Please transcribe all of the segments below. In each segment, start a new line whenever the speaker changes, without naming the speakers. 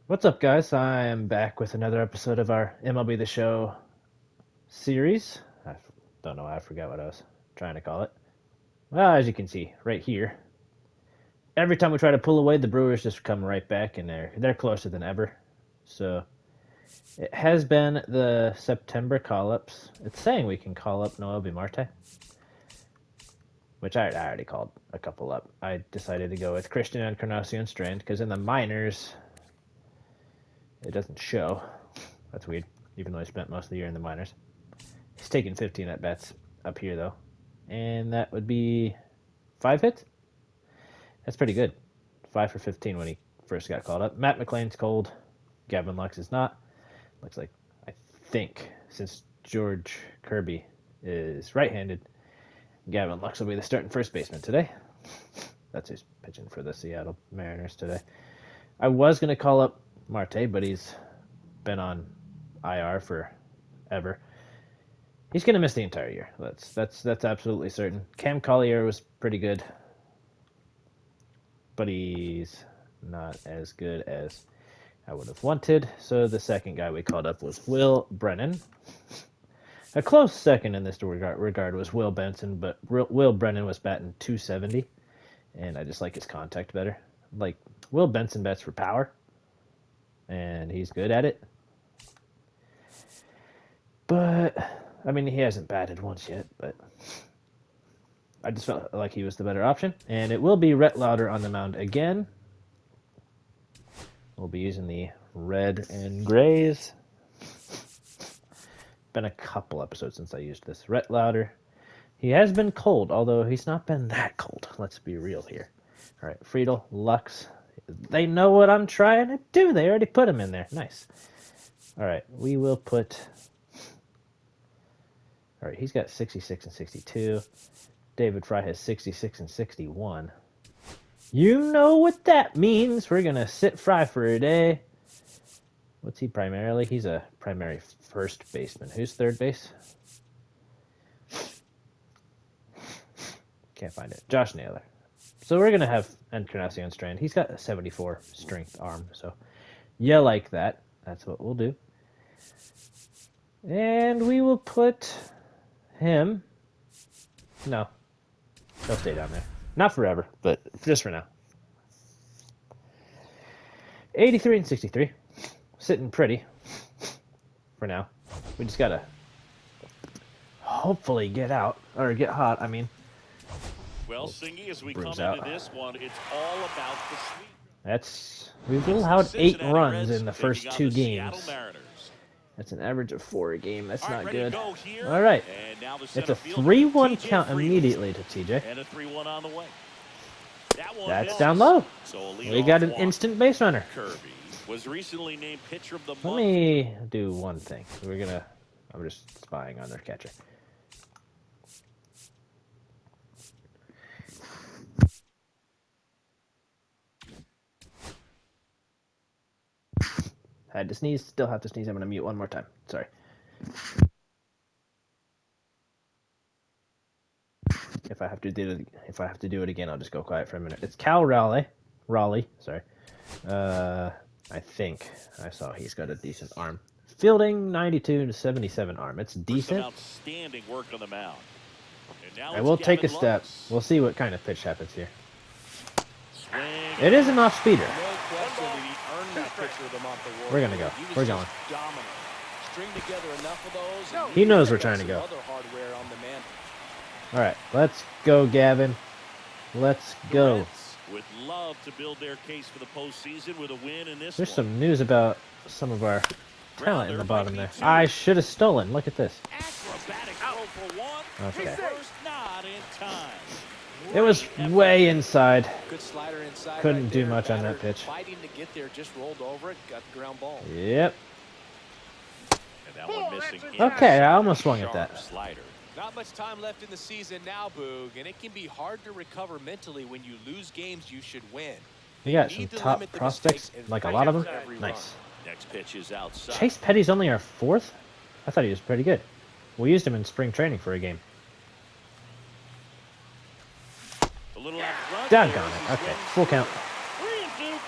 What's up, guys? I am back with another episode of our MLB The Show series. I don't know, I forgot what I was trying to call it. Well, as you can see right here, every time we try to pull away, the Brewers just come right back, and they're closer than ever. So it has been the September call-ups. It's saying we can call up Noel Marte, which I already called a couple up. I decided to go with Christian Encarnacion Strand because in the minors it doesn't show. That's weird, even though I spent most of the year in the minors. He's taking 15 at bats up here though, and that would be 5 hits. That's pretty good. 5 for 15 when he first got called up. Matt McLean's cold. Gavin Lux is not. Looks like I think since George Kirby is right-handed, Gavin Lux will be the starting first baseman today. That's who's pitching for the Seattle Mariners today. I was gonna call up Marte, but he's been on IR forever. He's gonna miss the entire year. That's absolutely certain. Cam Collier was pretty good, but he's not as good as I would have wanted. So the second guy we called up was Will Brennan. A close second in this regard was Will Benson, but Will Brennan was batting 270, and I just like his contact better. Like Will Benson bats for power, and he's good at it. But I mean, he hasn't batted once yet, but I just felt like he was the better option. And it will be Rhett Lauder on the mound again. We'll be using the red and grays. Been a couple episodes since I used this. Rhett Lauder. He has been cold, although he's not been that cold. Let's be real here. All right, Friedel, Lux. They know what I'm trying to do. They already put him in there. Nice. All right, we will put... All right, he's got 66 and 62. David Fry has 66 and 61. You know what that means. We're going to sit Fry for a day. What's he primarily? He's a primary first baseman. Who's third base? Can't find it. Josh Naylor. So we're going to have Encarnacion Strand. He's got a 74 strength arm. So you like that. That's what we'll do. And we will put him... No. He'll stay down there. Not forever, but just for now. 83 and 63. Sitting pretty for now. We just gotta hopefully get out, or get hot, I mean.
Well, Singy, as we
Brew's
come
out.
into this one, it's all about the sweep.
We've
It's the
allowed 8
Cincinnati
runs
Reds
in the
taking
first
on
2
the Seattle
games.
Mariners.
That's an average of 4 a game. That's
All right,
not
ready
good.
to go here.
All right.
And now the
It's
center
a
fielder,
3-1
TJ
count
Friedel.
immediately to TJ.
And a 3-1 on the way. That one
That's
misses.
down low.
So a
We got an
walk.
instant base runner.
Kirby was recently named pitcher of the
Let
month.
me do one thing. I'm just spying on their catcher. Had to sneeze, still have to sneeze. I'm gonna mute one more time. Sorry. If I have to do it again, I'll just go quiet for a minute. It's Cal Raleigh. Sorry. I think I saw he's got a decent arm. Fielding 92 to 77 arm. It's decent.
Some outstanding work on the mound. And now
I will take a step.
Lux.
We'll see what kind of pitch happens here.
Swing.
It is an off speeder.
No question that he earned that pitcher of the month award.
We're gonna go.
He was
We're
just
going.
dominant. String together enough of those. And
He knows we're
got
trying to
some
go.
Other hardware on the man.
All right, let's go, Gavin. Let's
The
go.
Reds would love to build their case for the postseason with a win in this
There's
one.
some news about some of our talent in the bottom there. I should have stolen. Look at this.
Acrobatic throw for one.
Okay.
First not in time.
It was way inside.
Good slider inside.
Couldn't
right
do
there.
much on that
Batter
pitch.
Fighting to get there, just rolled over it, got the ground ball.
Yep.
And that one missing.
Okay, I almost swung at
Sharp
that.
Slider.
Not much time left in the season now, Boog, and it can be hard to recover mentally when you lose games you should win.
We got some
Need to
top
limit the
prospects,
mistakes and
like a
fight
lot of them.
for every
Nice.
Next pitch is outside.
Chase Petty's only our 4th? I thought he was pretty good. We used him in spring training for a game.
A little out front.
Doggone
there.
it. Okay, full count.
3-2.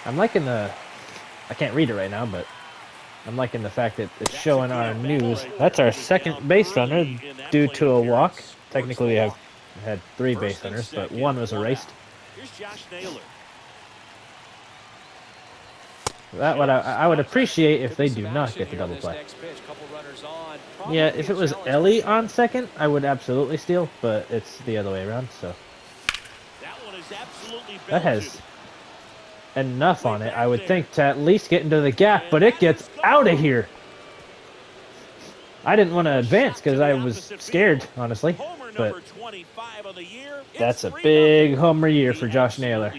I'm liking the... I can't read it right now, but I'm liking the fact that it's showing our news. That's our second base runner due to a walk. Technically, we have had 3 base runners, but 1 was erased.
Here's Josh Naylor.
That what I would appreciate if they do not get the double play. Yeah, if it was Ellie on second, I would absolutely steal, but it's the other way around, so. That has enough on it, I would think, to at least get into the gap, but it gets out of here. I didn't want to advance because I was scared, honestly, but that's a big homer year for Josh Naylor.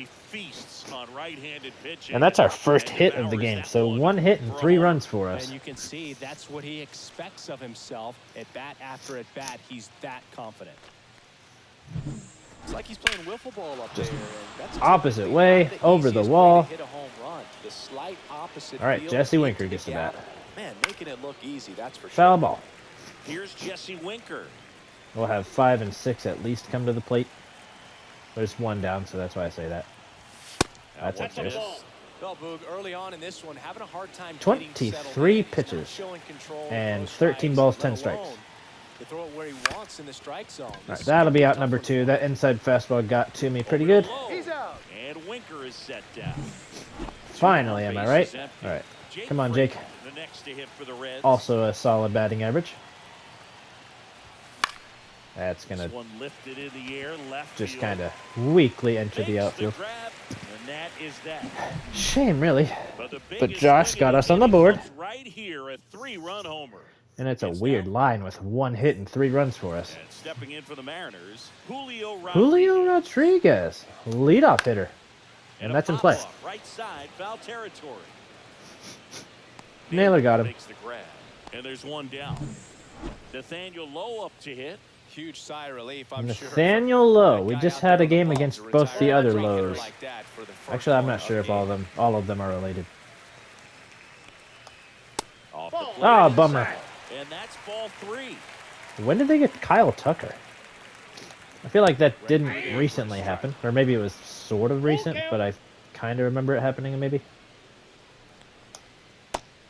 And that's our first hit of the game, so 1 hit and 3 runs for us.
And you can see that's what he expects of himself. At bat after at bat, he's that confident. It's like he's playing wiffle ball up there. That's
opposite way, over the wall.
Hit a home run. The slight opposite.
All right, Jesse Winker gets the bat.
Man, making it look easy, that's for sure.
Foul ball.
Here's Jesse Winker.
We'll have 5 and 6 at least come to the plate. There's 1 down, so that's why I say that. That's upstairs.
Well, Boog, early on in this one, having a hard time
23 pitches and 13 balls, 10 strikes.
To throw it where he wants in the strike zone.
All right, that'll be out number 2. That inside fastball got to me pretty good.
He's out. And Winker is set down.
Finally, am I right? All right, come on, Jake.
The next to hit for the Reds.
Also a solid batting average. That's gonna
one lifted in the air, left
just kind of weakly enter the outfield.
And that is that.
Shame, really. But Josh got us on the board.
Right here, a 3-run homer.
And it's a weird line with 1 hit and 3 runs for us.
And stepping in for the Mariners, Julio
Rodriguez, leadoff hitter. And that's in play.
Right side, foul territory.
Naylor got him.
Makes the grab. And there's 1 down. Nathaniel Lowe up to hit.
Huge sigh of relief, I'm
Nathaniel Lowe. We just had a game against both the other Lows. Actually, I'm not sure if all of them are related. Oh, bummer.
And that's ball 3.
When did they get Kyle Tucker? I feel like that didn't recently happen, or maybe it was sort of recent, but I kind of remember it happening. Maybe.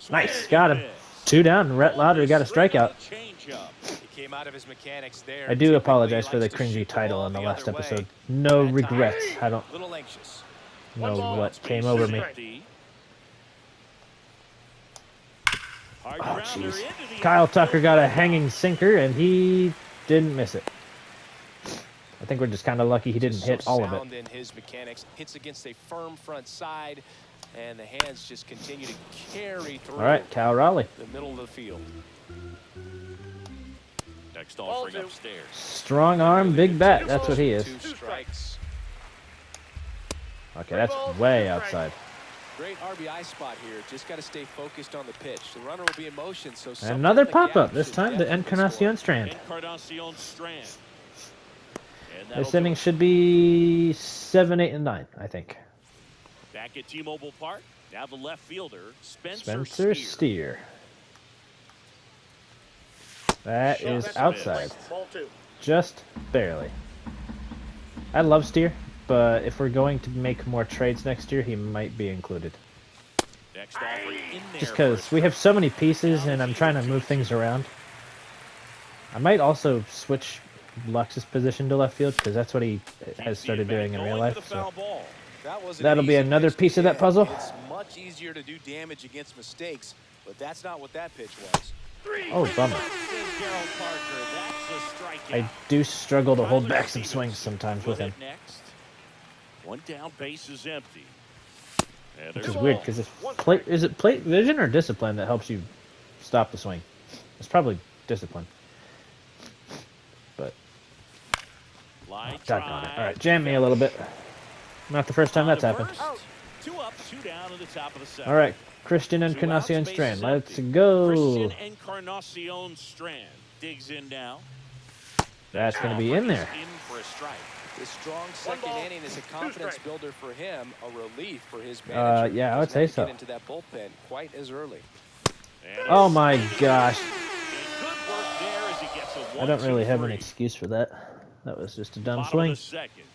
Nice, got him. 2 down. Rhett Lowry got a strikeout.
Came out of his mechanics there.
I do apologize for the cringy title on the last episode. No regrets. I don't know what came over me. Oh, jeez. Kyle Tucker got a hanging sinker, and he didn't miss it. I think we're just kind of lucky he didn't hit all of it.
In his mechanics, hits against a firm front side, and the hands just continue to carry through.
All right, Cal Raleigh.
The middle of the field.
Next offering upstairs.
Strong arm, big bat. That's what he is.
2 strikes.
Okay, that's way outside.
Great RBI spot here. Just got to stay focused on the pitch. The runner will be in motion. So
another pop-up. This time the Encarnacion Strand. This inning should be 7, 8, and 9, I think.
Back at T-Mobile Park. Now the left fielder,
Spencer Steer. That is outside. Just barely. I love Steer, but if we're going to make more trades next year, he might be included. Just because we have so many pieces and I'm trying to move things around. I might also switch Lux's position to left field because that's what he has started doing in real life. So that'll be another piece of that puzzle.
It's much easier to do damage against mistakes, but that's not what that pitch was.
Oh, bummer. I do struggle to hold back some swings sometimes with him.
1 down, base is empty.
Which is weird because is it plate vision or discipline that helps you stop the swing? It's probably discipline. But doggone it. All right, jam me a little bit. Not the first time that's happened.
2 up, 2 down in the top of the 7th.
All right, Christian Encarnacion Strand. Let's go.
Christian Encarnacion Strand digs in now.
That's going to be in there.
In for a strike.
This strong second inning is a confidence builder for him, a relief for his manager.
Yeah, I would say so.
Get into that bullpen quite as early.
Oh my gosh. I don't really have an excuse for that. That was just a dumb swing.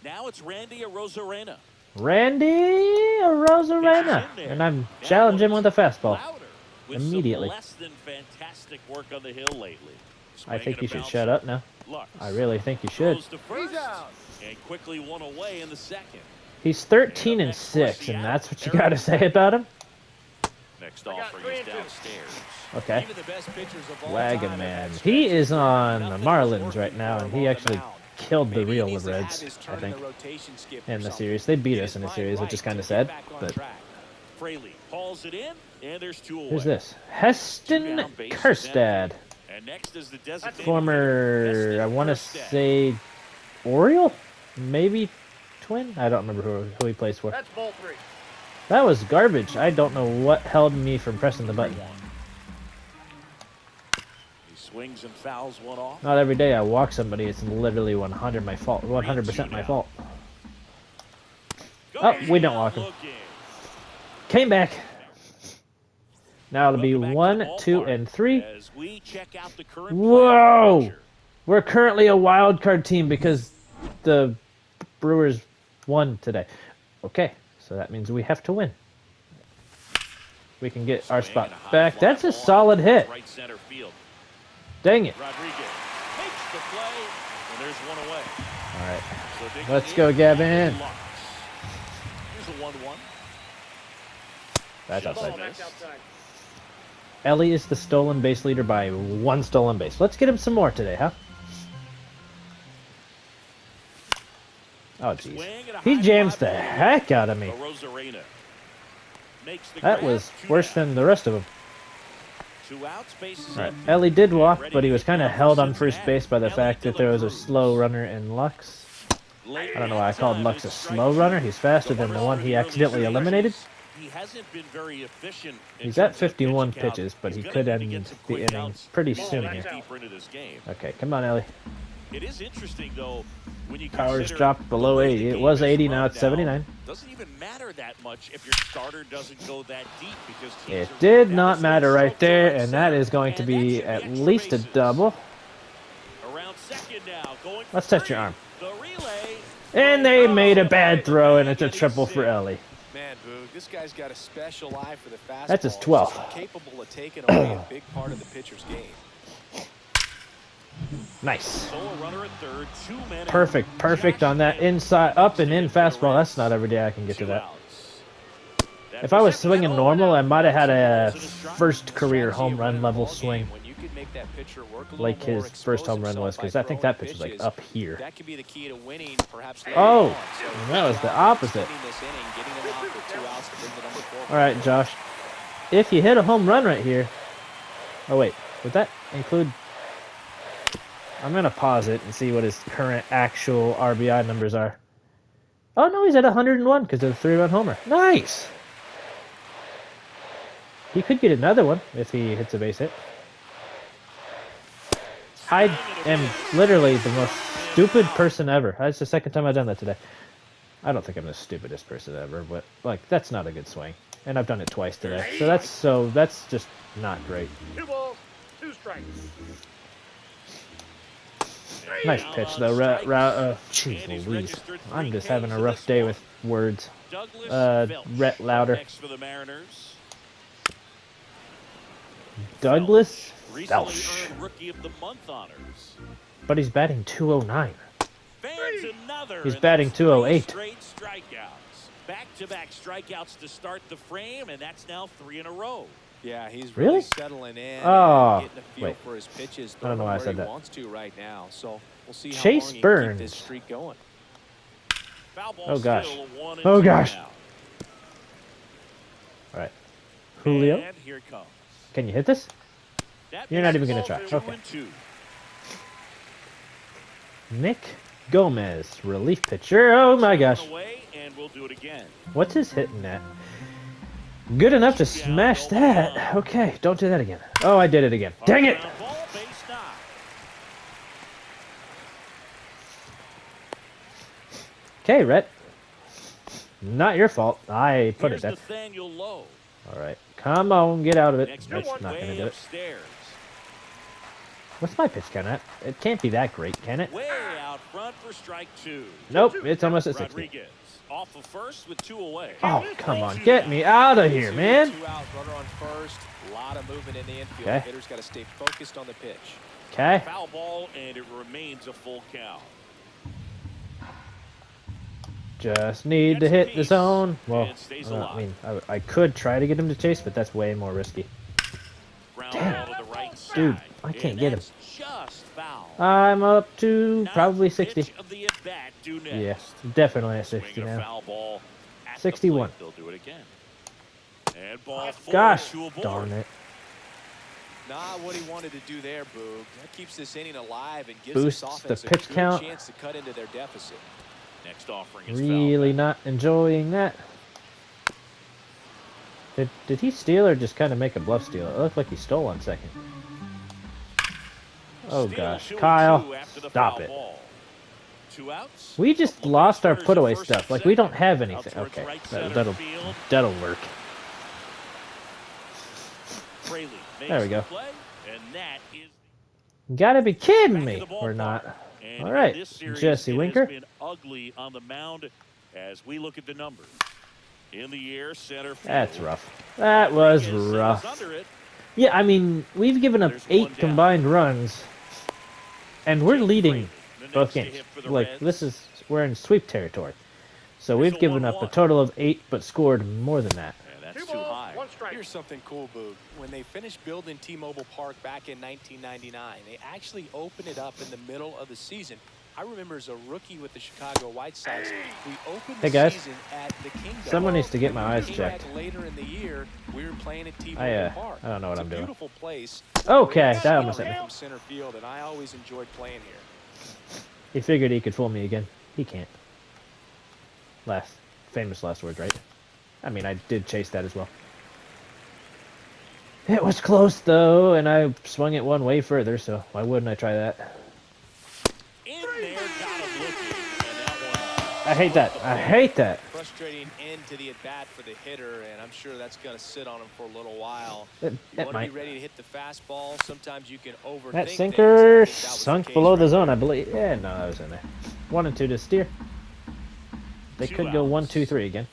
Now it's Randy Arozarena.
Randy Rosarena, and I'm challenging him with a fastball.
Louder with
Immediately.
some less than fantastic work on the hill lately.
I think you should
Swing
shut
and a
up now.
Lux
I really think you should.
throws to first and quickly one away in the second.
He's 13 and 6, and that's what you got to say about him?
Next offering is downstairs.
Okay.
Even the best pitchers of all
Wagon
time
Man.
have had
He
stretches
is
where
on the
nothing was
Marlins
working
right now,
for
and
him
he
on the
actually
mound.
killed the
Maybe he
real
needs to have
Reds,
his
I
turn in
think,
the rotation skip or
in the
something.
series. They beat
Get
us in the
his
series,
mind
which is
right
kind
to
of
get
sad.
back on
But
track.
Fraley calls it in, and there's two away.
who's this?
Two
Heston
down, base is
Kerstad.
empty. And next is the designated
Former,
hitter,
I want to
Heston Kerstad.
say, Oriole? Maybe Twin? I don't remember who he plays for.
That's ball 3.
That was garbage. I don't know what held me from pressing the button.
He swings and fouls one off.
Not every day I walk somebody. It's literally 100 my fault. 100% my fault. Oh, we don't walk him. Came back. Now it'll be 1, 2, and 3.
As we check out the current
Whoa!
player.
We're currently a wild card team because the Brewers won today. Okay, so that means we have to win. We can get our
Swing
spot
and a high
back.
fly
That's a
ball
solid hit.
Right center field.
Dang it.
Rodriguez makes the play, and there's one away.
All right.
So digging
Let's
in,
go, Gavin.
Lux. Here's a 1-1.
That's
Just
outside.
Back
missed.
outside.
Ellie is the stolen base leader by 1 stolen base. Let's get him some more today, huh? Oh, jeez.
Swing and a
He
high
jams
fly
the
ball.
heck out of me.
Rosarena makes the
That
grab.
was
Two
worse
down.
than the rest of them.
2 outs, bases
All right.
empty.
Ellie did walk,
Ready
but he
to
was
get
kind of
down for
held on first
Cincinnati.
base by the
Ellie
fact
to
that
the
there was a
Goose.
slow runner in Lux.
Late
I don't know why I called
time
Lux a
is
slow
strike
runner.
two.
He's faster
The
than the
runner
one
in
he
the early
accidentally
stages,
eliminated.
He hasn't been very efficient. in
He's at
terms of
51
pitch count.
pitches, but he
He's
could
gonna need to
end
get some
the
quick
inning
outs
pretty
to
soon
get
here.
deeper into this game.
Okay, come on, Ellie.
It is interesting though when you
Powers
consider
dropped
the
below
way
80.
the
It
game
was
is
80,
run
now it's 79.
Doesn't even matter that much if your starter doesn't go that deep because teams
It
are
did
down
not
to
matter
slow
right
to
there,
right
and that
center.
is going to
And that
be
should
at
extra
least a
bases.
double.
Around second now, going
Let's
for
touch your arm.
the relay.
And they made a bad throw, and it's a triple for Ellie.
Man, Boog, this guy's got a special eye for the fastball.
That's his
He's
12th.
just capable of taking away a big part of the pitcher's game.
Nice.
So a runner at third, 2 men out.
Perfect on that inside, up and in fastball. That's not every day I can get to
2
that.
outs. That
If I was
was
swinging normal, I might have had a first career home run level swing,
When you can make that pitcher work a little
like
more,
his first home run
expose
was, because
himself
I think
by
that
throwing
pitch was like
pitches,
up here.
That could be the key to winning, perhaps.
Oh,
later on. So
that was the opposite.
extending this inning, getting them out with 2 outs to bring the number 4.
All right, Josh. If you hit a home run right here, oh wait, would that include? I'm gonna pause it and see what his current actual RBI numbers are. Oh no, he's at 101 because of the 3-run homer. Nice. He could get another one if he hits a base hit. I am literally the most stupid person ever. That's the second time I've done that today. I don't think I'm the stupidest person ever, but like that's not a good swing, and I've done it twice today. So that's just not great.
2 balls, 2 strikes.
Nice pitch though. Jeez Louise. I'm just having a rough day with words. Rhett Louder.
Next for the Mariners.
Douglas
Recently
Felsch.
earned Rookie of the Month honors.
But he's batting 209.
Fans another.
He's
and
batting
that's
208.
3 straight strikeouts. Back-to-back strikeouts to start the frame, and that's now 3 in a row.
Yeah, he's
Really?
really settling in.
Oh,
and getting a feel
wait.
for his pitches.
I don't know why I
where
said
he
that.
wants to right now. So we'll see how
Chase
long he can
Burns.
keep this streak going.
Foul ball
Oh, gosh.
still, 1 and
Oh,
2
gosh.
now.
All right. Julio,
And here it comes.
can you hit this?
That
You're not
misses
even gonna
ball
try.
2
Okay.
and 2.
Nick Gomez, relief pitcher. Oh my gosh.
Away, and we'll do it again.
What's his hitting at? Good enough to smash that. Okay, don't do that again. Oh, I did it again. Dang it!
Ground ball, base knock.
Okay, Rhett. Not your fault. I put
Here's
it there.
Nathaniel Lowe.
All right. Come on, get out of it.
Next
That's
one
not going to
way
do it.
upstairs.
What's my pitch count at? It can't be that great, can it?
Way out front for strike 2.
Nope, it's almost at 60.
Rodriguez off of first with 2 away.
Oh, come on. Get me out of here, man.
2 out, runner on first. A lot of movement in the infield.
Okay.
Hitter's got to stay focused on the pitch.
Okay.
Foul ball, and it remains a full count.
Just need to hit the zone. Well,
It stays
I
alive.
mean, I could try to get him to chase, but that's way more risky.
Ground
Damn.
ball to the right side.
Dude, I can't
And
get him.
that's just foul.
I'm up to
Ninth
probably 60.
pitch of the at-bat due next.
Yeah, definitely at 60
Swing and a
now.
foul ball at the
61.
plate. They'll do it again. And ball 4,
Gosh,
2 aboard.
darn it.
Not what he wanted to do there, Boog. That keeps this inning alive and gives
Boosts
this
the
offense a
pitch
good
count.
chance to cut into their deficit.
Next offering is
Really
foul.
not enjoying that. Did he steal or just kind of make a bluff steal? It looked like he stole on second. Oh
Steal
gosh,
2-2
Kyle,
after the
stop
foul
it.
ball. 2 outs.
We just
Couple
lost our
base runners
put away
at first
stuff.
and
Like we
second.
don't have
Out
anything.
towards
Okay,
right center
that'll
field.
work.
Fraley makes
There we
the
go.
play, and that is
Gotta be kidding
back
me.
to the
Or
ballpark.
not.
And
All
in
right,
this series,
Jesse
it
Winker.
has been ugly on the mound as we look at the numbers. In the air, center field.
That's rough. That was
Rodriguez is
rough.
under it.
Yeah, I mean, we've given up
There's
8
one down.
combined runs, and we're
Jake
leading
Fraley, the
both
next to
games.
hit for the
Like
Reds.
we're in sweep territory. So
Here's
we've
a
given up a
1-1.
total of 8, but scored more than that.
And that's
2
too
balls,
high.
1 strike.
Here's something cool, Boog. When they finished building T-Mobile Park back in 1999, they actually opened it up in the middle of the season. I remember as a rookie with the Chicago White Sox, we opened
Hey,
the
guys.
season at the Kingdom.
Someone needs to get my
When we
eyes
came
checked.
back later in the year, we were playing at T-Mobile
I
Park.
don't know what
It's
I'm
a
doing.
beautiful place.
Okay,
Great
that almost hit
shot
me.
from center field, and I always enjoyed playing here.
He figured he could fool me again. He can't. Famous last words, right? I mean, I did chase that as well. It was close though, and I swung it one way further, so why wouldn't I try that?
In there, got him looking, and that one.
I hate that. I hate that.
Frustrating end to the at-bat for the hitter, and I'm sure that's going to sit on him for a little while.
That
You want to
might.
be ready to hit the fastball. Sometimes you can overthink
That
things.
sinker
I think that was the
sunk
case
below the
right
zone,
there.
I believe. Yeah, no, that was in there. 1 and 2 to steer. They
2
could go
outs.
1, 2, 3 again.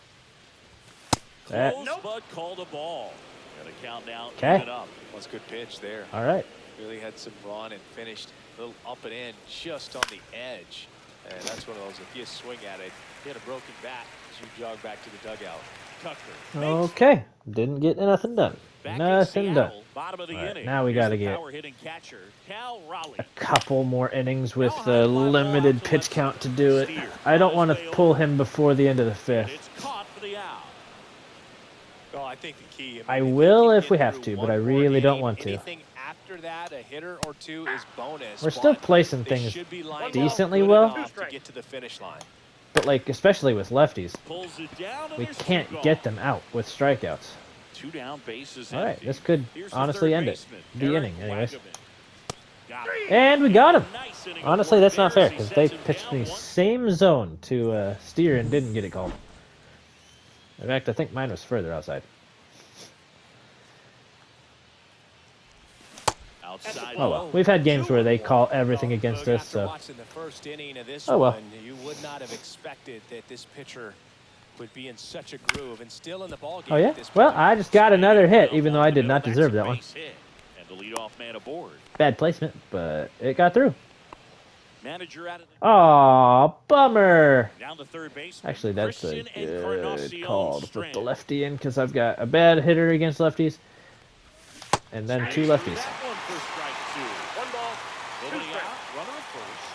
That-
Close, but called a ball. And a count now.
Okay.
Even up.
That's a good pitch there.
All right.
Really had some run and finished a little up and in just on the edge. And that's one of those, if you swing at it, hit a broken bat as you jog back to the dugout.
Tucker makes
Okay. Didn't get nothing done.
back in
Nothing done.
Seattle, bottom of the
All right,
inning.
now we
Here's
gotta
the
get
power hitting catcher, Cal Raleigh.
A couple more innings with
Now
the
high fly ball
limited
out to
pitch
left
count to
center.
do it.
Steer
I don't
on
want to
his way
pull
over.
him before the end of the
And
fifth.
it's caught for the out.
Well, I think the key.
I
if you
will
can
if
get
we have
through
to, but
one
I
more
really don't
inning,
want to.
Anything after that, a hitter or two is bonus.
We're still
but
placing
they
things
should be lined
decently
up good
well.
enough to get to the finish line.
But like, especially with lefties,
Pulls it down, and
we
there's 2
can't
gone.
get them out with strikeouts.
2 down, bases
All right,
empty.
this could
Here's the
honestly
third
end it.
baseman,
The
Eric
inning, anyways.
Wagaman. Got him.
And we got him.
Nice inning of
Honestly,
work
that's not
there
fair
as he
because they
sets him
pitched
down
the
1.
same zone to steer and didn't get it called. In fact, I think mine was further outside.
Outside
Oh well,
low.
we've had games where they call everything against us,
After
so
watching the first inning of this
Oh, well.
one, you would not have expected that this pitcher would be in such a groove and still in the ball game.
oh yeah.
At this
Well,
point.
I just got another hit,
Well,
even though
ball
I
in the
did not
middle,
deserve
that's
that
a
one.
base hit. And the leadoff man aboard.
Bad placement, but it got through.
Manager out of the
Aw, bummer.
down to third base.
Actually, that's a
Christian
good
Encarnacion
call to put
Strand.
the lefty in because I've got a bad hitter against lefties, and then 2
Swings through
lefties.
that one for strike 2.
1 ball, 2
Nobody
strikes.
out, runner at first.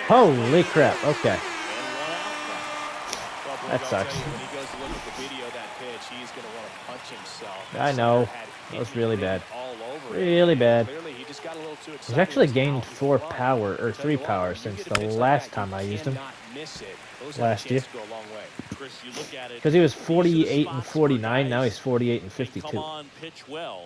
Holy crap! Okay,
And 1 out.
Well, Boog,
that
I'll
sucks.
tell you, when he goes to look at the video of that pitch, he's going to want to punch himself.
I know. That was really bad. Really bad.
Clearly, he just got a little too excited.
he's actually
It's
gained
out.
4
He's
power or
Tell
3
you what,
power
when you
since
get a
the
pitch like
last
that,
time
you
I used him.
cannot miss it. Those
Last
have a chance
year.
to go a long way.
Chris, you look at it.
Because he was
these are the
48 and
spots
49.
where
Now
guys,
he's 48 and
they
52.
Come on, pitch well,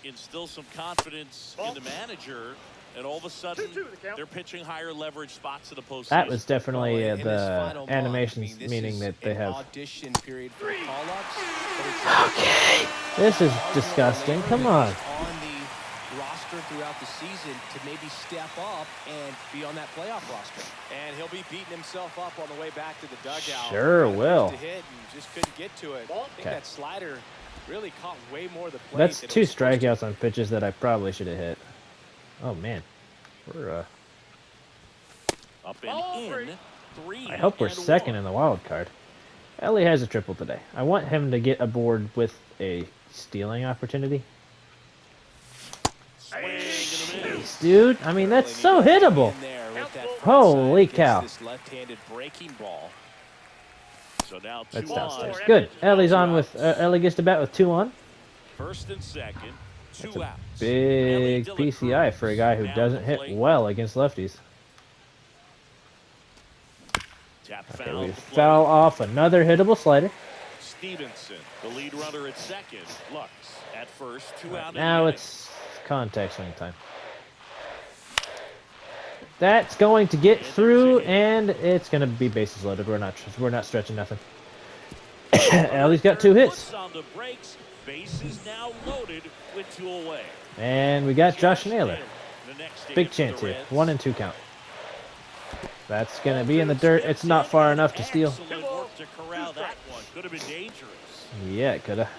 instill some confidence in the manager, and all of a sudden
2-2 the count.
they're pitching higher leverage spots in the postseason.
That was definitely
Well, in this
the
final month,
animations,
this
meaning
is
that they
an
have.
audition period for call-ups, but it's
Okay, this is disgusting. Come on.
on the roster throughout the season to maybe step up and be on that playoff roster. And he'll be beating himself up on the way back to the dugout.
Sure will.
To hit and just couldn't get to it. I think that slider really caught way more of the plate.
That's
than it
2
was supposed to.
strikeouts on pitches that I probably should have hit. Oh man, we're
Up and in. 3
I hope we're
and
second
1.
in the wild card. Ellie has a triple today. I want him to get aboard with a stealing opportunity.
Swing and a miss.
Jeez, dude, I mean that's so hittable. Holy cow.
This left-handed breaking ball.
So now 2
That's
on.
downstairs. Good. Ellie's on with Ellie gets to bat with 2 on.
First and second. 2 outs.
Big PCI for a guy who doesn't hit well against lefties.
Tap
Okay,
foul.
we foul off another hittable slider.
Stevenson, the lead runner at second. Lux at first. 2 out.
Now it's contact swing time. That's going to get through, and it's going to be bases loaded. We're not stretching nothing. Ellie's got 2 hits,
On the brakes. Bases now loaded with 2 away.
and we got Josh Naylor.
The next to
Big
hit for
chance
the
here.
Reds.
1 and 2 count. That's going to be in the dirt. It's not far enough to steal.
Excellent work to corral that one. Could have been dangerous.
Yeah, it could have.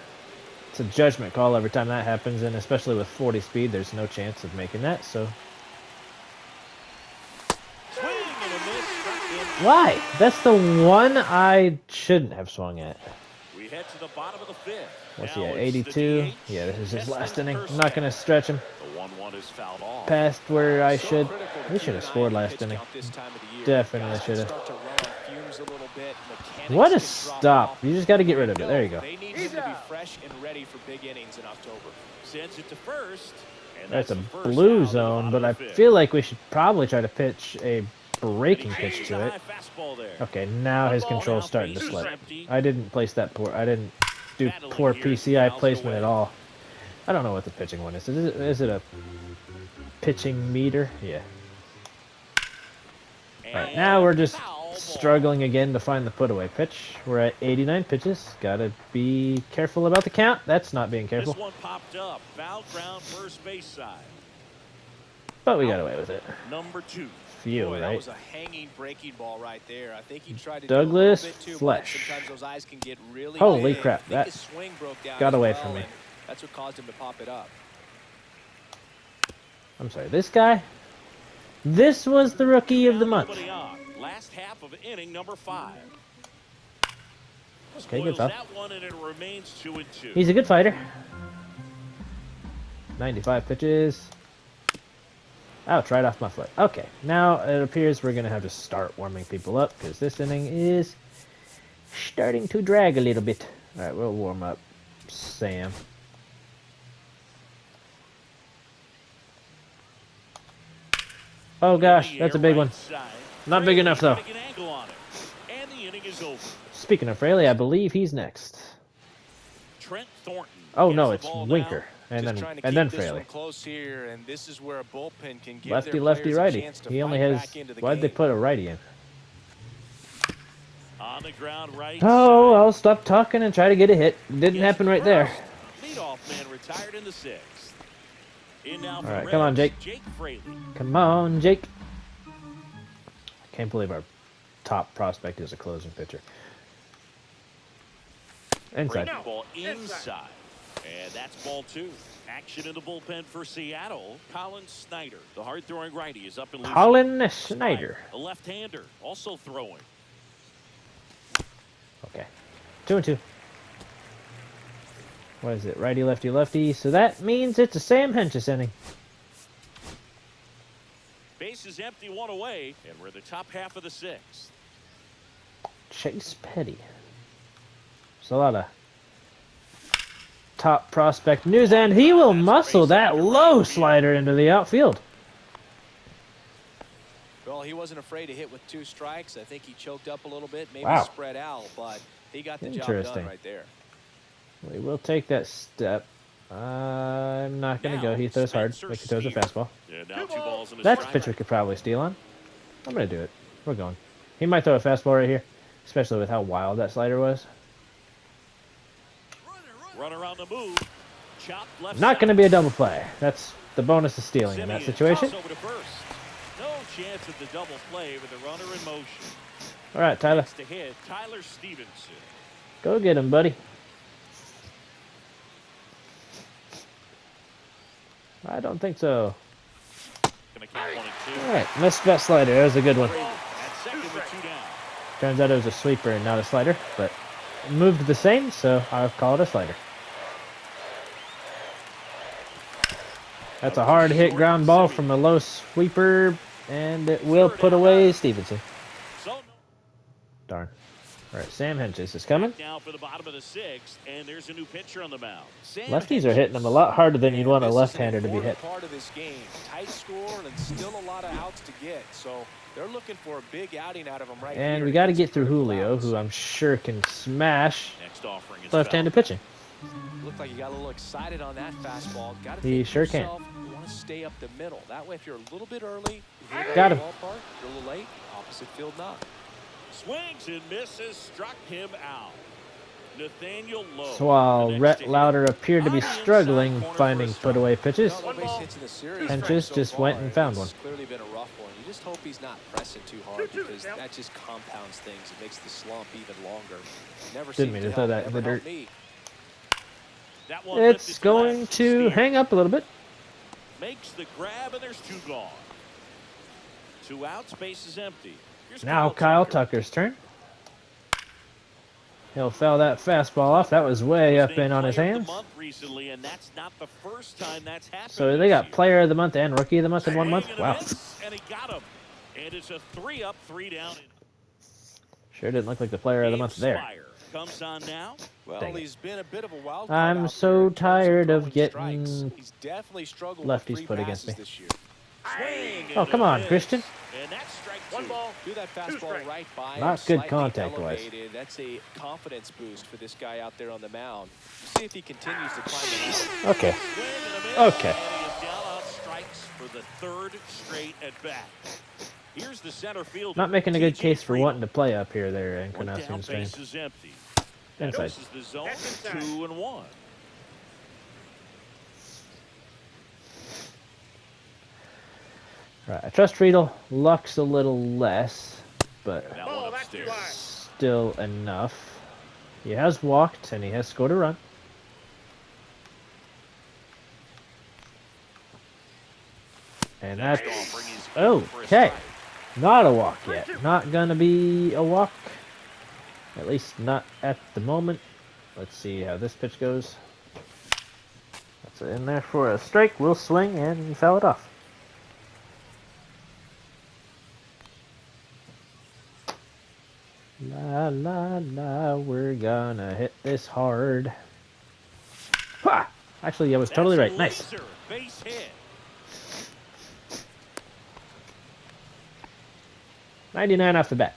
It's a judgment call every time that happens, and especially with 40 speed, there's no chance of making that. So
Swing and a miss. Struck in.
why? That's the one I shouldn't have swung at.
We head to the bottom of the 5th.
What's
Now
he at?
it's the
82.
DH.
Yeah, this is his
Testing
last
the
inning.
first
I'm not going to
half.
stretch him
The 1-1 is fouled off.
past where I
So
should.
critical to
We
keep
should have
an eye
scored
on the
last
pitch
inning.
count this time of the year.
Definitely
Guys
should have.
start to run on fumes a little bit. Mechanics
What a
can drop
stop.
off.
You just got to get rid of it. There you go.
They need him to be fresh and ready for big innings in October.
Sends it to first. And
That's a
the first
blue
foul
zone,
in
but
the
I
5th.
feel like we should probably try to pitch a breaking
And he
pitch
changes
to
a
it.
high fastball there.
Okay, now his control's starting to
Bases
slip.
empty.
I didn't place that poor. I didn't do
Battling
poor
here as he
PCI
fouls it
placement at
away.
all. I don't know what the pitching one is. Is it a pitching meter? Yeah. All right,
And
now we're just
foul ball.
struggling again to find the put-away pitch. We're at 89 pitches. Gotta be careful about the count. That's not being careful.
This one popped up. Foul ground first base side.
But we got away with it.
Number 2.
Phew,
Boy, that
right?
was a hanging breaking ball right there. I think he tried to
Douglas
do a little bit too
Flesh.
much. Sometimes those eyes can get really
Holy
big.
crap,
I think
that
his swing broke down
got
as
away
well,
from me.
and that's what caused him to pop it up.
I'm sorry, this guy? This was the rookie of the month.
Nobody on. Last half of inning number 5.
Okay, good
Spoils
foul.
that one, and it remains 2 and 2.
He's a good fighter. 95 pitches. Ouch, right off my foot. Okay, now it appears we're going to have to start warming people up because this inning is starting to drag a little bit. All right, we'll warm up Sam. Oh gosh, that's a big one. Not big enough, though.
An angle on it. And the inning is over.
Speaking of Fraley, I believe he's next.
Trent Thornton.
Oh
gets
no,
the
it's
ball
Winker,
now.
and
Just
then
trying to
and
keep
then
this
Fraley.
one close here, and this is where a bullpen can give
Lefty,
their
lefty,
players a
righty.
chance to
He only
fight
has.
back into the
Why'd they
game.
put a righty in?
On the ground right
Oh,
side.
I'll stop talking and try to get a hit. Didn't
Gets
happen right there.
first. Leadoff man retired in the 6th. In now
All
for
right,
the
come on,
Reds,
Jake.
Jake Fraley.
Come on, Jake. Can't believe our top prospect is a closing pitcher. Inside.
Breaking ball inside. And that's ball 2. Action in the bullpen for Seattle. Colin Snyder, the hard-throwing righty, is up and loose.
Colin Snyder.
A left-hander, also throwing.
Okay. 2 and 2. What is it? Righty, lefty, lefty. So that means it's a Sam Hentges inning.
Base is empty, 1 away, and we're in the top half of the 6th.
Chase Petty. There's a lot of top prospect news, and he will muscle that low slider into the outfield.
Well, he wasn't afraid to hit with 2 strikes. I think he choked up a little bit, maybe
Wow.
spread out, but he got the job
Interesting.
done right there.
We will take that step. I'm not going to go. He throws hard. Like he throws a fastball.
Yeah, now 2 balls and a
That's a
strike.
pitch we could probably steal on. I'm going to do it. We're going. He might throw a fastball right here, especially with how wild that slider was.
Runner on the move. Chopped left
Not going to
side.
be a double play. That's the bonus of stealing in that
Simeon
situation.
toss over to first. No chance of the double play with the runner in motion.
All right, Tyler.
Next to hit, Tyler Stevenson.
Go get him, buddy. I don't think so.
Gonna count 1 and 2.
All right, missed that slider. That was a good one.
At second with 2 down.
Turns out it was a sweeper and not a slider, but it moved the same, so I'll call it a slider. That's a hard hit ground ball from a low sweeper, and it will put away Stevenson.
So
Darn. All right, Sam Henches is coming.
now for the bottom of the 6th, and there's a new pitcher on the mound. Sam
Lefties are hitting him a lot harder than you'd want a
This is an
left-hander to be hit.
important part of this game. Tight score and still a lot of outs to get. So they're looking for a big outing out of him right here.
And we got to get
against
through
critical
Julio,
outs.
who I'm sure can smash
Next offering is
left-handed pitching.
Looked like you got a little excited on that fastball. Got to
He
think to
sure can.
yourself, you want to stay up the middle. That way, if you're a little bit early, you hit
Got
the
him.
ballpark. You're a little late. Opposite field not.
Swings and misses, struck him out. Nathaniel Lowe.
So while
the next
Rhett
to hit.
Lauder appeared to be
On the inside
struggling
corner
finding
for a
put-away pitches,
No base hits in the series
Henches
so
just
far,
went and found
it's
one.
Clearly been a rough one. You just hope he's not pressing too hard because that just compounds things. It makes the slump even longer. Never
Didn't mean to throw that in the dirt.
That one lifted
It's
to
going
left.
to
Steer
hang up a little bit.
makes the grab, and there's 2 gone. 2 outs, base is empty. Here's
Now Kyle Tucker's turn. He'll foul that fastball off. That was way up in on his
Player of the
hands.
month recently, and that's not the first time that's happened
So they
this
got
year.
Player of the Month and Rookie of the Month in 1 month.
Swing and a
Wow.
miss, and he got him. And it's a 3-up, 3 down.
Sure didn't look like the Player of the Month there.
Spire comes on now.
Well,
Dang it.
he's been a bit of a wild card
I'm
out
so
there in terms
tired of
throwing
getting
strikes. He's definitely struggled
lefties
with free
put against
passes
me.
this year.
Swing
Oh,
and
come
a
on,
miss.
Christian.
And that's strike
1
2.
ball.
Do that fastball
strikes.
right by him,
Not good
slightly
contact-wise.
elevated. That's a confidence boost for this guy out there on the mound. See if he continues to climb the mound.
Okay.
Swing and a miss.
Okay.
And he is down on strikes for the 3rd straight at bat. Here's the center fielder.
Not making a good
TJ
case for
Friedel.
wanting to play up here there in
One down,
Encarnacion Strain.
base is empty.
Inside.
This is the zone.
That's inside.
2 and 1.
Right, I trust Friedel. Luck's a little less, but
That
Oh,
one
that's too
upstairs.
high.
still enough. He has walked and he has scored a run. And that's
Offering is in for a
okay.
strike.
Not a walk yet. Not gonna be a walk. At least not at the moment. Let's see how this pitch goes. That's in there for a strike. We'll swing and foul it off. La la la, we're gonna hit this hard. Ha! Actually, I was totally
That's
right.
a
Nice.
laser base hit.
99 off the bat.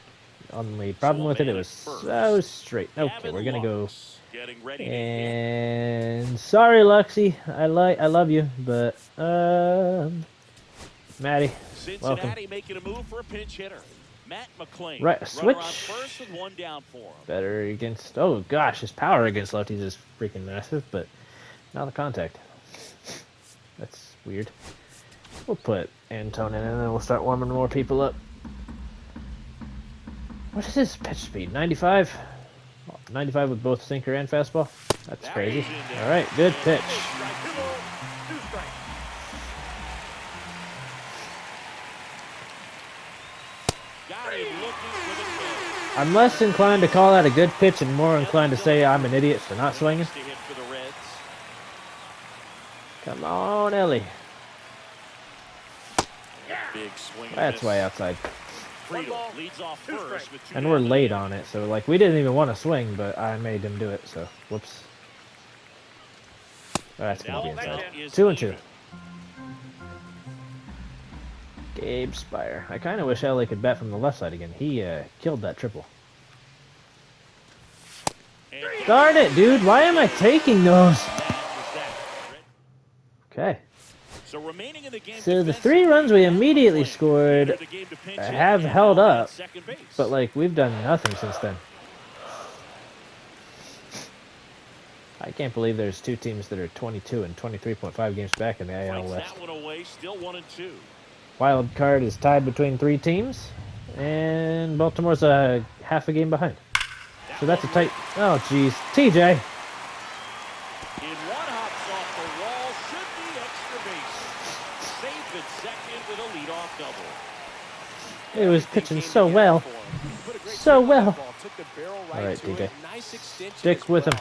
Only problem with it, it was
First.
so straight. Okay,
Gavin
we're gonna go.
Lux getting ready to hit.
And sorry, Luxie, I love you, but Maddie, welcome.
Cincinnati making a move for a pinch hitter. Matt McClain.
Right,
Runner on
switch.
first with 1 down for him.
Better against. Oh gosh, his power against lefties is freaking massive, but not the contact. That's weird. We'll put Antone in, and then we'll start warming more people up. What is his pitch speed? 95. 95 with both sinker and fastball. That's crazy. All right, good pitch.
2 balls, 2 strikes.
Got him looking for the kill.
I'm less inclined to call that a good pitch and more inclined to say I'm an idiot for not swinging.
To hit for the Reds.
Come on, Ellie.
Big swing. and
That's
miss.
way outside.
Friedel leads off
2
first
strikes.
with 2
And we're
down.
late on it, so like we didn't even want to swing, but I made him do it, so whoops. Oh, that's gonna be
Now
inside.
that is
2 and 2.
even.
Gabe Spire. I kind of wish Ellie could bat from the left side again. He killed that triple.
And
Darn it, dude! Why am I taking those?
that was that.
Okay.
So remaining in the game.
So the 3 runs we immediately scored have held up, but like we've done nothing since then. I can't believe there's two teams that are 22 and 23.5 games back in the AL
Breaks
West.
that one away. Still 1-2.
Wild card is tied between 3 teams, and Baltimore's a half a game behind. So that's a tight. Oh, jeez, TJ.
In one hops off the wall, should be extra base. Safe at second with a leadoff double.
He was pitching so well. So well. All right, TJ. Stick with him.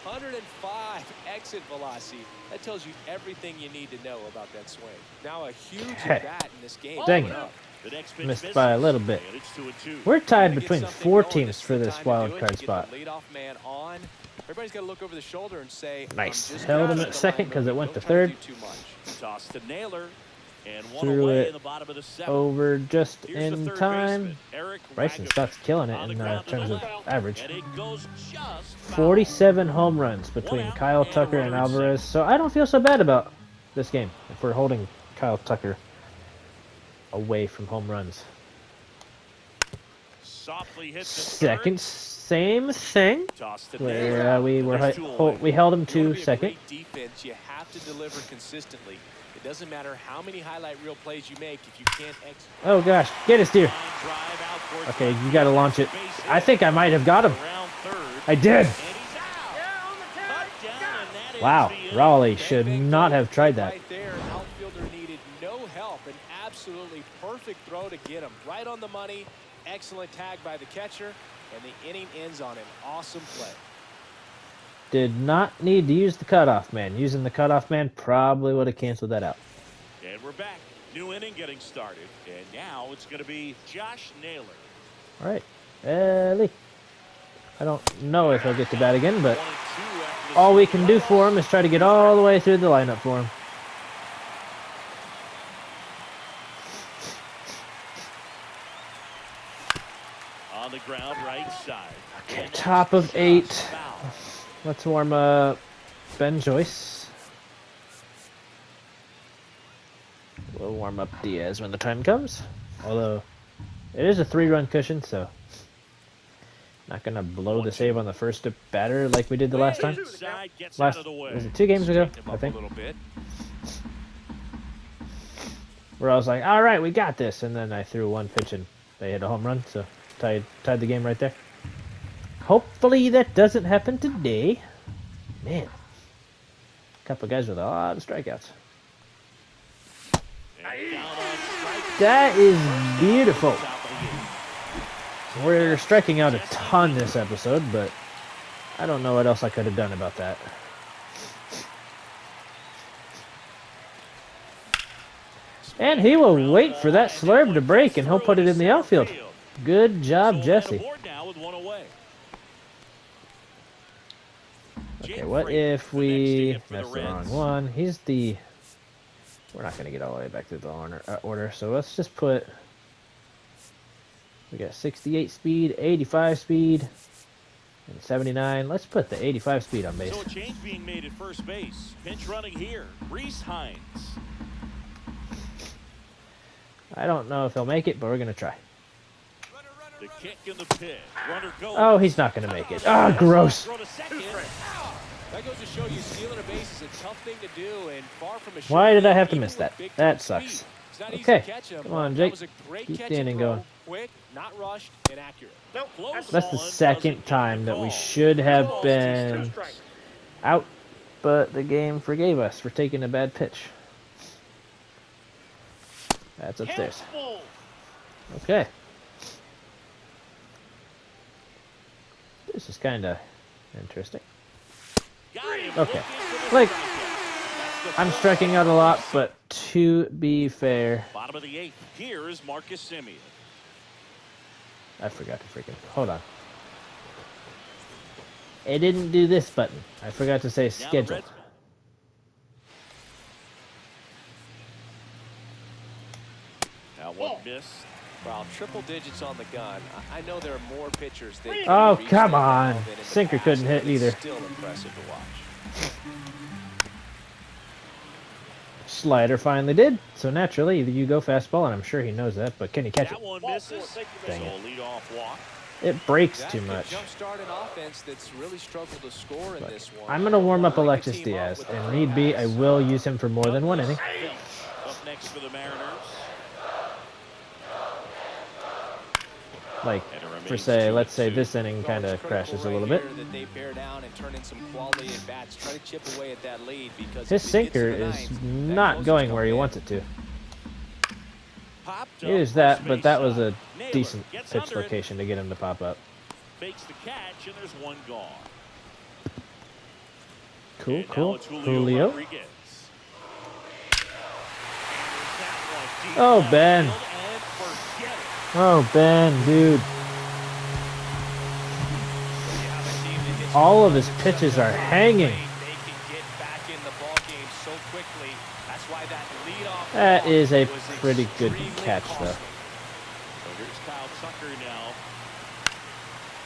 105 exit velocity. That tells you everything you need to know about that swing. Now a huge
Okay.
at-bat in this game.
Dang it.
The next pitch
Missed
misses,
by a little bit.
and it's 2-2.
We're tied
Gotta get
between
something
4
going.
teams
This is
for
the
this
time to
wild
do it.
card
Get the
spot.
leadoff man on. Everybody's got to look over the shoulder and say,
Nice.
I'm just
Held him
past
at
the
second
line,
'cause it
moving.
went
Don't
to
try
third.
do too much.
Toss to Naylor, and one
Threw
away
it
in the bottom of the 7th.
Over just
Here's the
in
third
time.
baseman, Eric
Bryson
Wagner.
Stott's killing it
On the
in
ground to
terms
the
of
left,
average.
and it goes just foul.
47 home runs between
One out
Kyle
and a
Tucker and
runner at
Alvarez. So I don't feel so bad about this game if we're holding Kyle Tucker away from home runs.
Softly hits the
Second, same thing.
Toss to
Where
Naylor.
we were
There's two away.
we held him
If you wanna
to
be a
second.
great defense, you have to deliver consistently. It doesn't matter how many highlight reel plays you make if you can't execute.
Oh gosh, get us, dear.
Line drive out towards
Okay,
left
you got to
field.
launch it.
Base hit.
I think I might have got him.
Around third.
I did.
And he's out. Cut down, and that
Wow,
ends the inning.
Raleigh should not have tried that.
Right there, an outfielder needed no help. An absolutely perfect throw to get him. Right on the money. Excellent tag by the catcher. And the inning ends on an awesome play.
Did not need to use the cutoff man. Using the cutoff man probably would have canceled that out.
And we're back. New inning getting started. And now it's going to be Josh Naylor.
All right, Ellie. I don't know if he'll get to bat again, but
1-2 after the
all we
second.
can do for him is try to get all the way through the lineup for him.
On the ground, right side.
Okay,
And
top
that's
of 8.
just foul.
Let's warm up Ben Joyce. We'll warm up Diaz when the time comes. Although, it is a 3-run cushion, so not going to blow the save on the first batter like we did the last time.
Inside gets
Last,
out of the way.
was it 2 games ago,
Straighten him
I
up
think?
a little bit.
Where I was like, all right, we got this. And then I threw one pitch and they hit a home run, so tied the game right there. Hopefully that doesn't happen today. Man, a couple guys with a lot of strikeouts.
And down on strike.
That is beautiful.
Top of the 8th.
We're striking out a ton this episode, but I don't know what else I could have done about that. And he will wait for that slurve to break, and he'll put it in the outfield. Good job,
So
Jesse.
aboard now with one away.
Okay,
Jake
what
Frazier,
if
the next to
we...
hit for
That's the wrong
Reds.
one. He's the... We're not going to get all the way back to the order, so let's just put... We got 68 speed, 85 speed, and 79. Let's put the 85 speed on base.
So a change being made at first base. Pinch running here. Reese Hines.
I don't know if he'll make it, but we're going to try.
The kick in the pit. Runner goes.
Oh, he's not going to make it. Ah, gross.
Throw to second.
That goes to show you stealing a base is a tough thing to do, and far from a
Why did I have to
even
miss
with
that?
big
That
top
sucks.
speed. It's not easy
Okay,
to catch him,
come
but
on,
that
Jake.
was a great
Keep
catch
the
and
inning
throw,
going.
quick, not rushed, and accurate.
Close
That's the
on,
second
doesn't
time
get
that
the
we
call.
should have
Ball,
been
strike.
out, but the game forgave us for taking a bad pitch. That's upstairs.
Helpful.
Okay. This is kind of interesting.
Got him.
Okay.
Looking for the
Like,
strikeout. That's the
I'm
first
striking out a
of
lot,
the
but to be fair,
bottom of the 8th. Here is Marcus Semien.
I forgot to freaking... Hold on. It didn't do this button. I forgot to say
Now the
scheduled.
Reds- Now one missed.
Well, triple digits on the gun. I know there are more pitchers that can
Oh,
reach
come
that
on.
now than in the
Sinker
past,
couldn't hit
but it's
either.
Still impressive to watch.
Slider finally did, so naturally you go fastball, and I'm sure he knows that, but can he catch it?
That one misses.
Dang
So
it.
a leadoff walk.
It breaks
That
too
could
much.
jumpstart an offense that's really struggled to score in
But
this one.
I'm going to warm up
Break the
Alexis
team up
Diaz,
with the
and
free
need be, I
pass.
will use him for more than one inning.
Douglas Filch up next for the Mariners.
Like,
And it
for
remains
say, let's say
2-2.
this inning
Well,
kind
it's
of
critical
crashes a
right
little bit.
here that they bear down and turn in some quality at bats. Try to chip away at that lead because
His
if it gets to
sinker
the
is
ninth, that
not
closer's
going where he
coming in.
wants it to.
Popped
He
up
used
first
that, but
base
that was
side.
a
Naylor
decent
gets
pitch
under it,
location to get him to pop up.
makes the catch, and there's one gone.
Cool,
And now
cool.
it's
Julio.
Rodriguez. That one deep
Oh,
left
Ben.
field, and forget it.
Oh, Ben, dude.
When you have a team that hits
All
home
of his
runs at
pitches
such a
are
high
hanging.
rate, they can get back in the ball game so quickly. That's why that leadoff
That
walk
is a
was
pretty good
extremely
catch, though.
costly.
So here's Kyle Tucker now.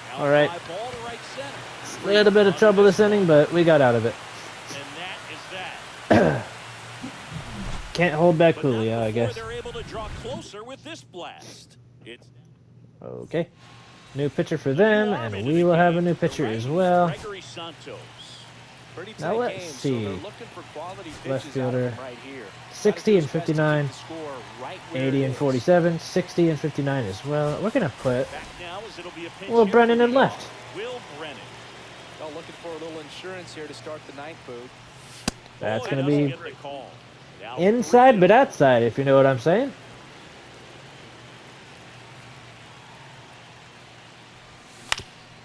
Now
All right.
fly ball to right center.
A little bit of trouble this inning, but we got out of it.
And that is that.
Can't hold back
But not
Julio, I
before
guess.
they're able to draw closer with this blast. It's
Okay. New pitcher for them, and we will have a new pitcher as well.
Gregory Santos.
Pretty
Now
tight
let's
game,
see.
so they're looking for quality
Left
pitches out of
fielder,
him right here.
60 and 59, 80 and
47.
47, 60 and 59 as well. We're going to put
Back now as it'll be a pinch
Will
hit
Brennan
for
in
the
left.
Will Brennan.
Well, looking for a little insurance here to start the ninth, Boog.
That's
Boy,
going to
doesn't
be
get the call. Now
inside
3-0.
but outside, if you know what I'm saying.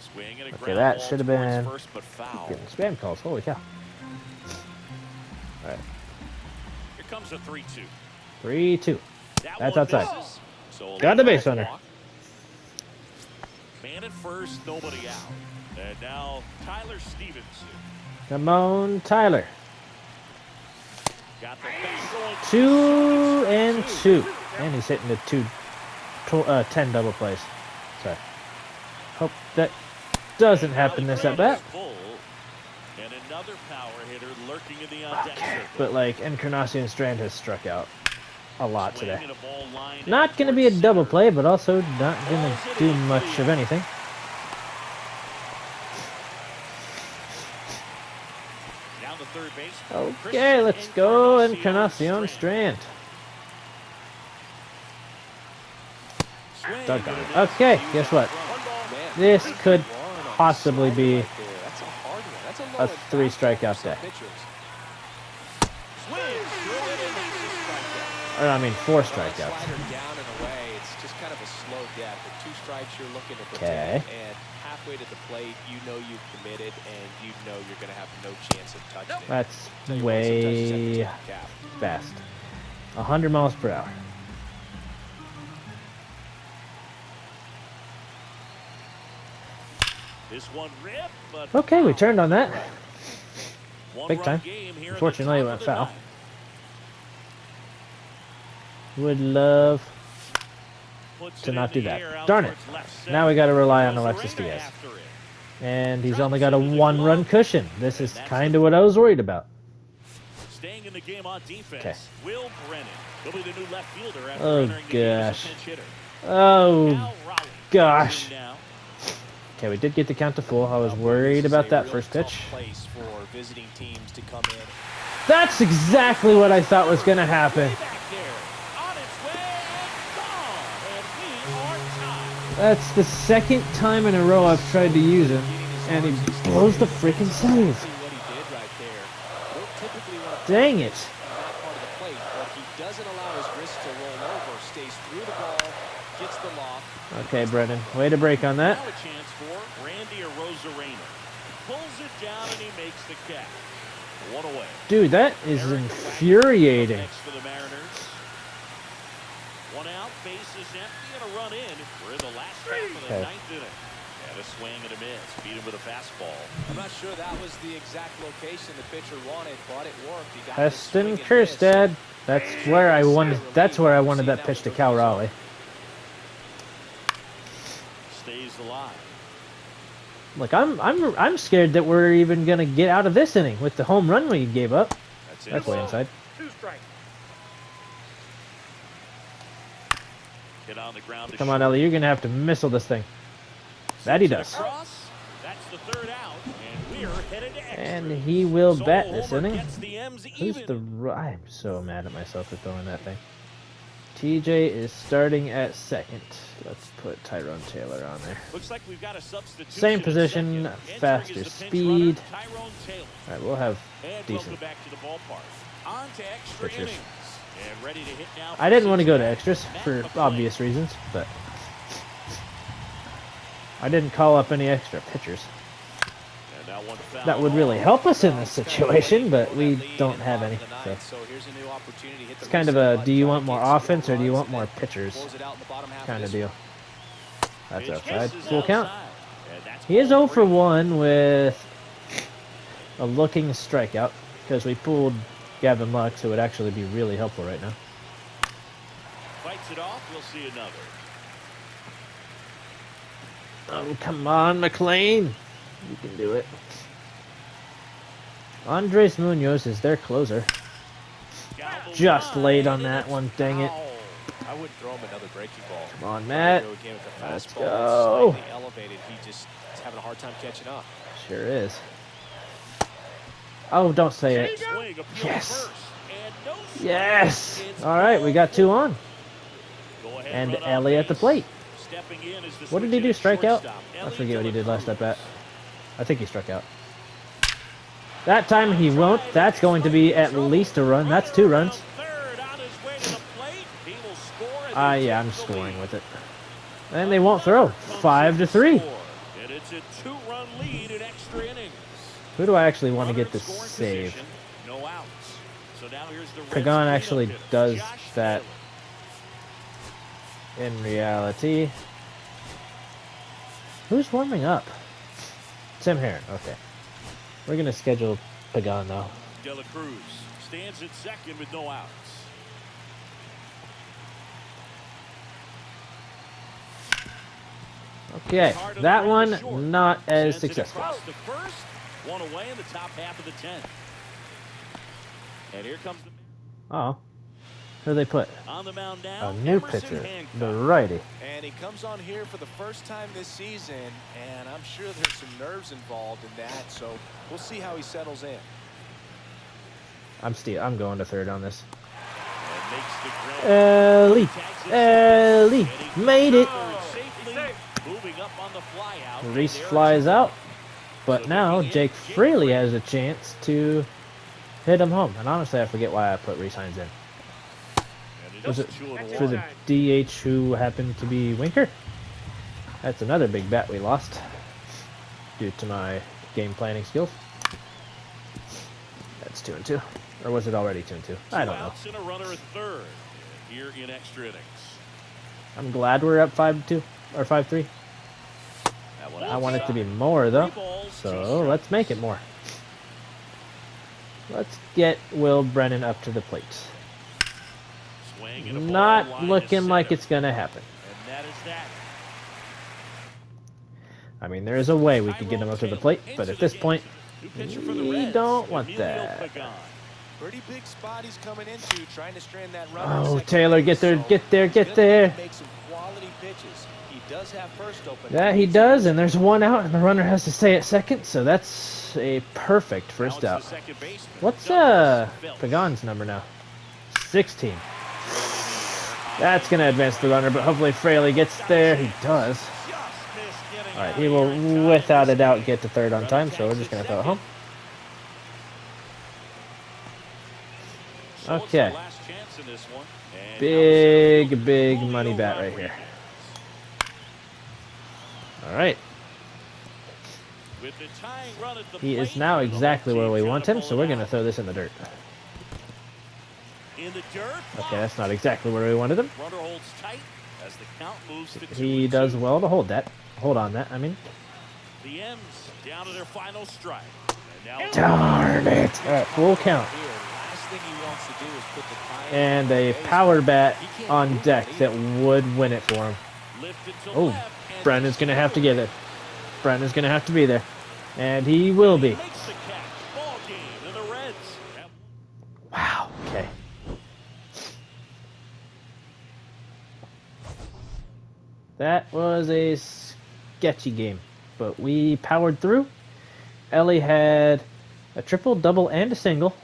Swing and a
Okay,
ground
that
ball
should have
towards
been
first, but foul.
getting spam calls. Holy cow. All right,
Here comes a 3-2.
3-2.
That
That's
one
outside.
misses. So a
Got the
leadoff
base runner.
walk. Man at first, nobody out. And now Tyler Stevenson.
Come on, Tyler.
Got the bat going.
2 and 2. And he's hitting the 10 double plays. Sorry. Hope that doesn't happen this at bat.
Full. And another power hitter lurking in the on-deck circle.
But like Encarnacion Strand has struck out a lot
Swing
today.
and a ball lined
Not
out
going to be a
towards
double
center.
play, but also not going to do much of anything.
Down to third base.
Okay,
Christian
let's go
Encarnacion
Encarnacion Strand.
Swing
Doggone
and
it.
a miss.
Okay,
He was
guess
out
what?
front.
Man,
This
pretty
could
good run on the
possibly
slider
be
right there. That's a hard one. That's a,
a
low at
3
fastball
strikeout
for some
day.
pitchers.
Swings through it and makes a strikeout.
Or I mean 4
Well, that
strikeouts.
slider down and away. It's just kind of a slow death. At 2 strikes, you're looking to
Okay.
protect, and halfway to the plate, you know you've committed, and you know you're going to have no chance of touching it.
That's
Tell you what, sometimes you just have to
way
tip the cap.
fast. 100 miles per hour.
This one ripped, but
Okay, we turned on that.
one-run
big time.
game here in the
Unfortunately, it
top
went
of the
foul.
ninth.
Would love
Puts
to
it
not
in
do
the
that.
air out
Darn it.
towards left center.
Now we got to rely on
Rosarena
Alexis Diaz.
after it.
And he's only got a 1-run cushion. This is kind of what I was worried about.
Staying in the game on defense,
Okay.
Will Brennan. He'll be the new left fielder after
Oh,
entering the game as
gosh.
a pinch hitter.
Oh,
Now Raleigh
gosh.
comes in now.
Okay, we did get the count to full. I was worried about that first pitch.
Place for visiting teams to come in.
That's exactly what I thought was going to happen.
Way back there, on its way and gone, and we are tied.
That's the second time in a row I've tried to use him, and he blows the freaking save.
See what he did right there. Don't typically want to
Dang it.
on that part of the plate, but he doesn't allow his wrist to roll over. Stays through the ball, gets the loft.
Okay, Brennan, way to break on that.
Now a chance for Randy Rosarena. Pulls it down and he makes the catch. One away.
Dude, that is
Eric
infuriating.
Next for the Mariners. One out, base is empty, and a run in. We're in the last half of the
Okay.
ninth inning. And a swing and a miss. Beat him with a fastball.
I'm not sure that was the exact location the pitcher wanted, but it worked. He got the
Heston
swing and miss.
Kjerstad. That's where I wanted. That's where I wanted that pitch to Cal Raleigh.
Stays alive.
Look, I'm scared that we're even gonna get out of this inning with the home run we gave up.
That's
That's way inside.
2 strikes.
Hit on the ground. to
Come on,
short.
Ellie, you're gonna have to missile this thing. That he
Hits it
does.
across. That's the third out, and we're headed to extra.
And he will
So
bat this
Homer
inning.
gets the M's
Who's
even.
the... I'm so mad at myself for throwing that thing. TJ is starting at second. Let's put Tyrone Taylor on there.
Looks like we've got a substitution.
Same
at
position,
second. Entering
faster
is the pinch
speed.
runner, Tyrone Taylor.
All right, we'll have
And
decent
welcome back to the ballpark. On to extra
pitchers.
innings. And ready to hit now.
I didn't want to go to
Cincinnati.
extras
Matt
for
McClain.
obvious reasons, but I didn't call up any extra pitchers.
And now one foul
That would really help us in this
It's kinda
situation,
waiting
but
for
we
that lead
don't
in
have
the
any.
bottom of the
So
ninth. So here's a new opportunity to hit the
it's kind of
reset
a
button.
do you
Try
want
to
more
get some
offense or do you
runs
want
and
more
then
pitchers
close it out in the bottom half of
kind of
this
deal. That's
Pitch
outside.
misses
Full count.
outside. And that's
He is
ball
0 for
three.
1 with a looking strikeout because we pulled Gavin Lux, who would actually be really helpful right now.
Fights it off. We'll see another.
Oh, come on, McLean. You can do it. Andres Munoz is their closer.
Down the
Just
line,
late on
and
that
it's
one, dang it.
foul.
I wouldn't throw him another breaking ball.
Come on, Matt.
Go again with the
Let's
fastball.
go.
Slightly elevated. He just is having a hard time catching up.
Sure is. Oh, don't say it.
Swing, appeal
Yes.
first, and no strike.
Yes.
It's
All right, we got 2 on.
Go ahead,
And
run on
Ellie at the
base.
plate.
Stepping in is the
What did he
switch
do?
hitter,
Strike out?
shortstop,
I
Ellie
forget what he did last
Cruz.
at bat. I think he struck out. That time he won't. That's going to be at least a run. That's 2 runs.
Third on his way to the plate. He will score as he
Yeah, I'm
takes the
scoring
lead.
with it. And they won't throw. 5 to 3.
And it's a 2-run lead in extra innings.
Who do I actually want to get
Runner in
this
scoring
save?
position, no outs. So now here's the Reds
Pagan
cleanup
actually
hitter,
does
Josh
that
Taylor.
in reality. Who's warming up? Tim Heron. Okay. We're going to schedule Pagan though.
De La Cruz stands at second with no outs.
Okay,
Hard of the
that
runner
one
short.
not as
Sends it
successful.
across the first, one away in the top half of the 10th. And here comes the
Oh, who they put?
on the mound now.
A new
Emerson
pitcher,
Hancock.
the righty.
And he comes on here for the first time this season, and I'm sure there's some nerves involved in that. So we'll see how he settles in.
I'm going to third on this.
And makes the grab.
Ellie,
Tags it
Ellie,
and he
made it.
safely moving up on the fly out.
Reese
And there's
flies
a-
out, but now Jake Fraley has a chance to hit him home. And honestly, I forget why I put Reese Hines in.
And
Was
is
it
2-1.
for the DH who happened to be Winker? That's another big bat we lost due to my game planning skills. That's 2-2. Or was it already 2-2? I don't know.
Two outs and a runner at third here in extra innings.
I'm glad we're up 5-2 or 5-3.
That one
I want it to be
outside.
more though.
3 balls, 2
So
strikes.
let's make it more. Let's get Will Brennan up to the plate.
Swing and a ball
Not
line to
looking like
center.
it's gonna happen.
And that is that.
I mean, there is a way we could get him up to the plate, but at this point,
New pitcher for the
we
Reds,
don't want
Emilio
that.
Pagan.
Pretty big spot he's coming into, trying to strand that runner. at
Oh,
second
Taylor,
base.
get there,
So
get there,
he's
get
gonna
there.
need to Make some quality pitches. He does have first open.
Yeah, he does, and there's 1 out, and the runner has to stay at second, so that's a perfect
Now
first
it's the
out.
second baseman,
What's
Douglas Phelps.
Pagan's number now? 16. That's gonna advance the runner, but hopefully Fraley gets there. He does.
Just missed getting
All right,
out
he
of
will,
here in time
without
to
a doubt,
save.
get to third on
Runner
time, so we're
tags
just gonna
at
throw it
second.
home.
So it's
Okay.
the last chance in this one. And
Big,
now it's
big
Julio
money bat right
Rodriguez.
here. All right.
With the tying run at the
He is
plate,
now
the
exactly
home
where we
team
want
trying
him,
to
so
pull
we're
it
gonna
out.
throw this in the dirt.
In the dirt.
Okay, that's not exactly where we wanted him.
Runner holds tight as the count moves to 2-2.
He does well to hold that. Hold on that, I mean.
The M's down to their final strike. And now
Darn it. All right, full count.
Here, last thing he wants to do is put the tie
And
on
a
the base.
power bat
He can't
on
move
deck
that
that
either.
would win it for him.
lifted to
Oh,
left, and
Brennan's going to have to get it. Brennan's going to have to be there. And he
he
will be.
makes the catch. Ball game, and the Reds have
Wow, okay. That was a sketchy game, but we powered through. Ellie had a triple, double, and a single.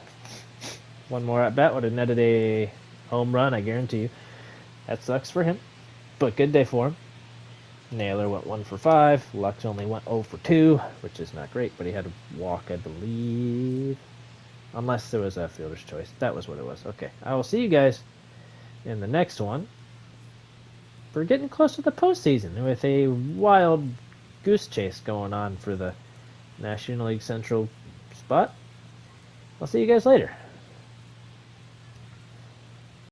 One more at bat would have netted a home run, I guarantee you. That sucks for him, but good day for him. Naylor went 1 for 5. Lux only went 0 for 2, which is not great, but he had a walk, I believe. Unless there was a fielder's choice. That was what it was. Okay, I will see you guys in the next one. We're getting close to the postseason with a wild goose chase going on for the National League Central spot. I'll see you guys later.